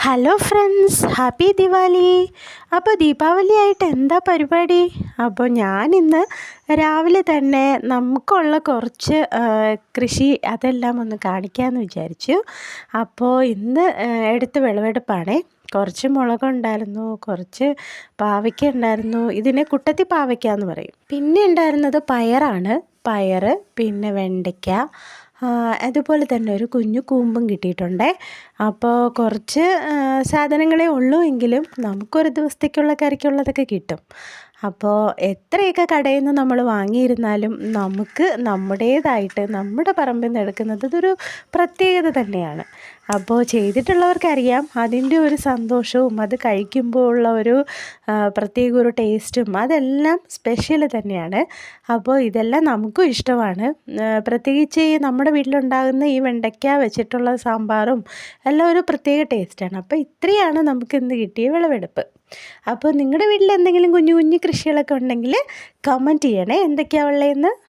Hello friends, happy Diwali. അപ്പോൾ ദീപാവലി ആയിട്ട് എന്താ പരിപാടി? അപ്പോൾ ഞാനിന്ന് രാവിലെ തന്നെ നമുക്കുള്ള കുറച്ച് കൃഷി അതെല്ലാം ഒന്ന് കാണിക്കാമെന്ന് വിചാരിച്ചു. അപ്പോൾ ഇന്ന് എടുത്ത വിളവെടുപ്പാണേ. കുറച്ച് മുളകുണ്ടായിരുന്നു, കുറച്ച് പാവയ്ക്ക ഉണ്ടായിരുന്നു. ഇതിനെ കുട്ടത്തി പാവയ്ക്ക എന്ന് പറയും. പിന്നെ ഉണ്ടായിരുന്നത് പയറാണ്. പയർ, പിന്നെ വെണ്ടയ്ക്ക, അതുപോലെ തന്നെ ഒരു കുഞ്ഞു കൂമ്പും കിട്ടിയിട്ടുണ്ട്. അപ്പോൾ കുറച്ച് സാധനങ്ങളേ ഉള്ളൂ എങ്കിലും നമുക്കൊരു ദിവസത്തേക്കുള്ള കറിക്കുള്ളതൊക്കെ കിട്ടും. അപ്പോൾ എത്രയൊക്കെ കടയിൽ നിന്ന് നമ്മൾ വാങ്ങിയിരുന്നാലും നമുക്ക് നമ്മുടേതായിട്ട് നമ്മുടെ പറമ്പിൽ നിന്ന് എടുക്കുന്നത് ഇതൊരു പ്രത്യേകത തന്നെയാണ്. അപ്പോൾ ചെയ്തിട്ടുള്ളവർക്കറിയാം അതിൻ്റെ ഒരു സന്തോഷവും അത് കഴിക്കുമ്പോൾ ഉള്ള ഒരു പ്രത്യേക ഒരു ടേസ്റ്റും അതെല്ലാം സ്പെഷ്യൽ തന്നെയാണ്. അപ്പോൾ ഇതെല്ലാം നമുക്കും ഇഷ്ടമാണ്. പ്രത്യേകിച്ച് നമ്മുടെ വീട്ടിലുണ്ടാകുന്ന ഈ വെണ്ടയ്ക്ക വെച്ചിട്ടുള്ള സാമ്പാറും എല്ലാം ഒരു പ്രത്യേക ടേസ്റ്റാണ്. അപ്പോൾ ഇത്രയാണ് നമുക്കിന്ന് കിട്ടിയ വിളവെടുപ്പ്. അപ്പോൾ നിങ്ങളുടെ വീട്ടിൽ എന്തെങ്കിലും കുഞ്ഞു കുഞ്ഞു കൃഷികളൊക്കെ ഉണ്ടെങ്കിൽ കമൻറ്റ് ചെയ്യണേ എന്തൊക്കെയാണ് ഉള്ളതെന്ന്.